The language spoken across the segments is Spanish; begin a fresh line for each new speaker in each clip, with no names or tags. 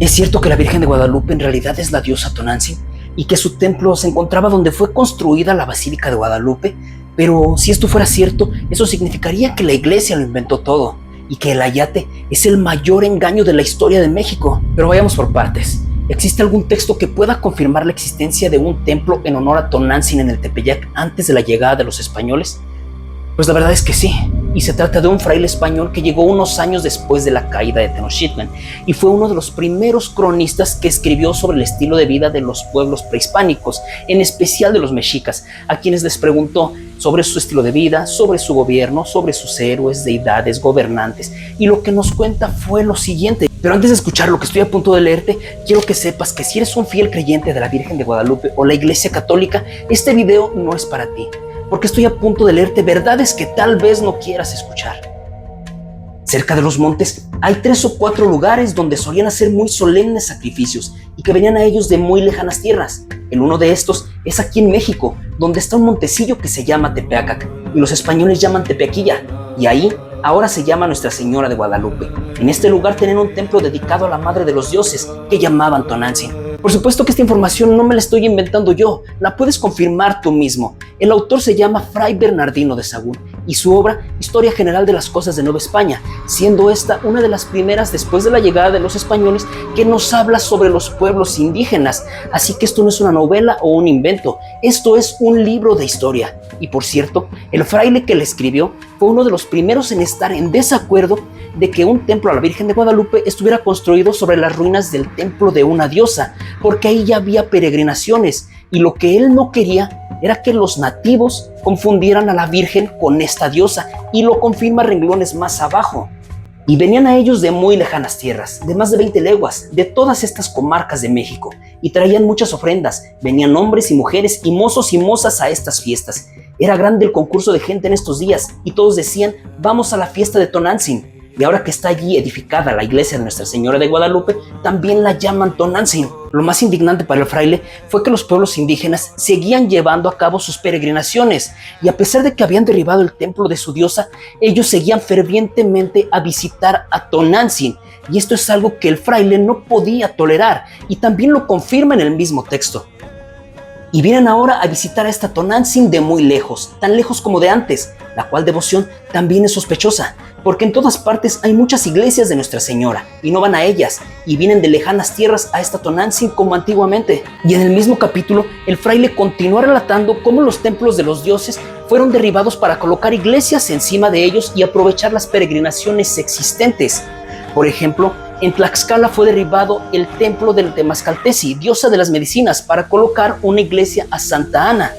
¿Es cierto que la Virgen de Guadalupe en realidad es la diosa Tonantzin y que su templo se encontraba donde fue construida la Basílica de Guadalupe? Pero si esto fuera cierto, eso significaría que la iglesia lo inventó todo y que el ayate es el mayor engaño de la historia de México. Pero vayamos por partes. ¿Existe algún texto que pueda confirmar la existencia de un templo en honor a Tonantzin en el Tepeyac antes de la llegada de los españoles? Pues la verdad es que sí, y se trata de un fraile español que llegó unos años después de la caída de Tenochtitlan y fue uno de los primeros cronistas que escribió sobre el estilo de vida de los pueblos prehispánicos, en especial de los mexicas, a quienes les preguntó sobre su estilo de vida, sobre su gobierno, sobre sus héroes, deidades, gobernantes, y lo que nos cuenta fue lo siguiente. Pero antes de escuchar lo que estoy a punto de leerte, quiero que sepas que si eres un fiel creyente de la Virgen de Guadalupe o la Iglesia Católica, este video no es para ti, porque estoy a punto de leerte verdades que tal vez no quieras escuchar. Cerca de los montes hay 3 o 4 lugares donde solían hacer muy solemnes sacrificios y que venían a ellos de muy lejanas tierras. El uno de estos es aquí en México, donde está un montecillo que se llama Tepeacac y los españoles llaman Tepeaquilla, y ahí ahora se llama Nuestra Señora de Guadalupe. En este lugar tenían un templo dedicado a la madre de los dioses que llamaban Tonantzin. Por supuesto que esta información no me la estoy inventando yo, la puedes confirmar tú mismo. El autor se llama Fray Bernardino de Sahagún y su obra Historia General de las Cosas de Nueva España, siendo esta una de las primeras después de la llegada de los españoles que nos habla sobre los pueblos indígenas. Así que esto no es una novela o un invento, esto es un libro de historia. Y por cierto, el fraile que le escribió fue uno de los primeros en estar en desacuerdo de que un templo a la Virgen de Guadalupe estuviera construido sobre las ruinas del templo de una diosa, porque ahí ya había peregrinaciones, y lo que él no quería era que los nativos confundieran a la Virgen con esta diosa, y lo confirma renglones más abajo. Y venían a ellos de muy lejanas tierras, de más de 20 leguas, de todas estas comarcas de México, y traían muchas ofrendas. Venían hombres y mujeres y mozos y mozas a estas fiestas. Era grande el concurso de gente en estos días, y todos decían, vamos a la fiesta de Tonantzin. Y ahora que está allí edificada la iglesia de Nuestra Señora de Guadalupe, también la llaman Tonantzin. Lo más indignante para el fraile fue que los pueblos indígenas seguían llevando a cabo sus peregrinaciones, y a pesar de que habían derribado el templo de su diosa, ellos seguían fervientemente a visitar a Tonantzin, y esto es algo que el fraile no podía tolerar, y también lo confirma en el mismo texto. Y vienen ahora a visitar a esta Tonantzin de muy lejos, tan lejos como de antes, la cual devoción también es sospechosa, porque en todas partes hay muchas iglesias de Nuestra Señora y no van a ellas, y vienen de lejanas tierras a esta Tonantzin como antiguamente. Y en el mismo capítulo, el fraile continúa relatando cómo los templos de los dioses fueron derribados para colocar iglesias encima de ellos y aprovechar las peregrinaciones existentes. Por ejemplo, en Tlaxcala fue derribado el templo del Temascalteci, diosa de las medicinas, para colocar una iglesia a Santa Ana.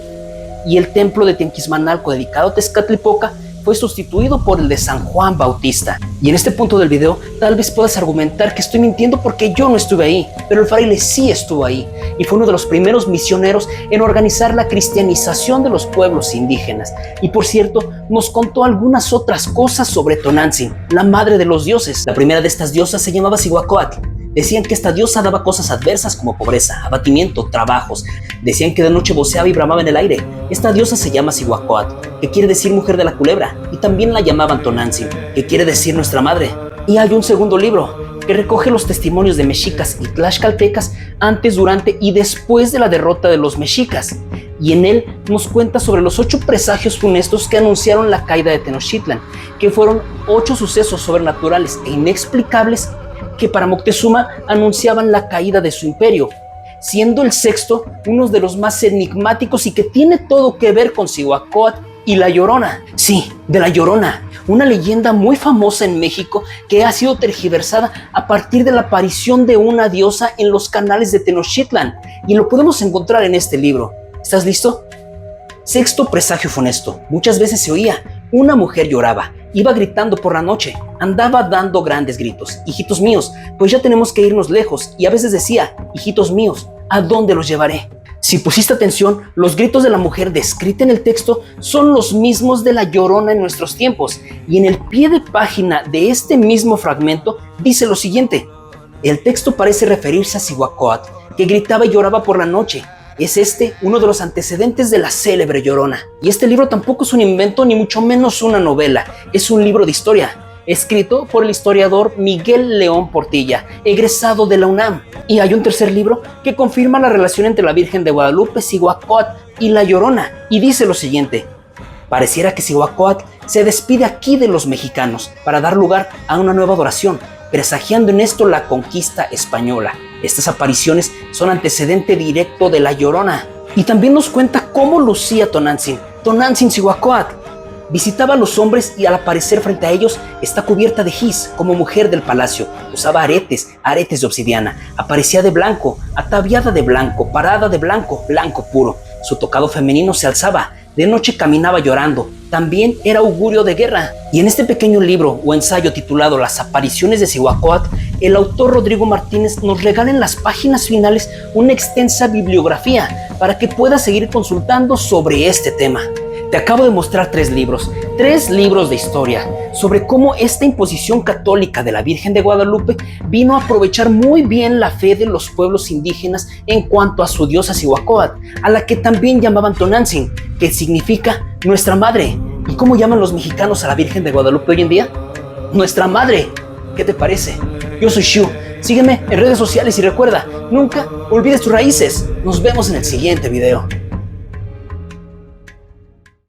Y el templo de Tenquismanalco, dedicado a Tezcatlipoca, fue sustituido por el de San Juan Bautista. Y en este punto del video, tal vez puedas argumentar que estoy mintiendo porque yo no estuve ahí, pero el fraile sí estuvo ahí, y fue uno de los primeros misioneros en organizar la cristianización de los pueblos indígenas. Y por cierto, nos contó algunas otras cosas sobre Tonantzin, la madre de los dioses. La primera de estas diosas se llamaba Cihuacóatl. Decían que esta diosa daba cosas adversas como pobreza, abatimiento, trabajos. Decían que de noche voceaba y bramaba en el aire. Esta diosa se llama Cihuacóatl, que quiere decir mujer de la culebra, y también la llamaban Tonantzin, que quiere decir nuestra madre. Y hay un segundo libro que recoge los testimonios de mexicas y tlaxcaltecas antes, durante y después de la derrota de los mexicas. Y en él nos cuenta sobre los 8 presagios funestos que anunciaron la caída de Tenochtitlan, que fueron 8 sucesos sobrenaturales e inexplicables que para Moctezuma anunciaban la caída de su imperio, siendo el sexto uno de los más enigmáticos y que tiene todo que ver con Cihuacóatl y La Llorona. Sí, de La Llorona, una leyenda muy famosa en México que ha sido tergiversada a partir de la aparición de una diosa en los canales de Tenochtitlan, y lo podemos encontrar en este libro. ¿Estás listo? Sexto presagio funesto. Muchas veces se oía, una mujer lloraba, iba gritando por la noche, andaba dando grandes gritos, hijitos míos, pues ya tenemos que irnos lejos, y a veces decía, hijitos míos, ¿a dónde los llevaré? Si pusiste atención, los gritos de la mujer descrita en el texto son los mismos de la Llorona en nuestros tiempos, y en el pie de página de este mismo fragmento dice lo siguiente: el texto parece referirse a Cihuacóatl, que gritaba y lloraba por la noche. Es este uno de los antecedentes de la célebre Llorona. Y este libro tampoco es un invento ni mucho menos una novela, es un libro de historia. escrito por el historiador Miguel León Portilla, egresado de la UNAM. Y hay un tercer libro que confirma la relación entre la Virgen de Guadalupe, Cihuacóatl y La Llorona, y dice lo siguiente: pareciera que Cihuacóatl se despide aquí de los mexicanos para dar lugar a una nueva adoración, presagiando en esto la conquista española. Estas apariciones son antecedente directo de La Llorona. Y también nos cuenta cómo lucía Tonantzin Cihuacóatl. Visitaba a los hombres y al aparecer frente a ellos está cubierta de gis como mujer del palacio. Usaba aretes de obsidiana. Aparecía de blanco, ataviada de blanco, parada de blanco, blanco puro. Su tocado femenino se alzaba. De noche caminaba llorando. También era augurio de guerra. Y en este pequeño libro o ensayo titulado Las apariciones de Cihuacóatl, el autor Rodrigo Martínez nos regala en las páginas finales una extensa bibliografía para que puedas seguir consultando sobre este tema. Te acabo de mostrar 3 libros de historia sobre cómo esta imposición católica de la Virgen de Guadalupe vino a aprovechar muy bien la fe de los pueblos indígenas en cuanto a su diosa Cihuacóatl, a la que también llamaban Tonantzin, que significa nuestra madre. ¿Y cómo llaman los mexicanos a la Virgen de Guadalupe hoy en día? Nuestra madre. ¿Qué te parece? Yo soy Shu. Sígueme en redes sociales y recuerda, nunca olvides tus raíces. Nos vemos en el siguiente video.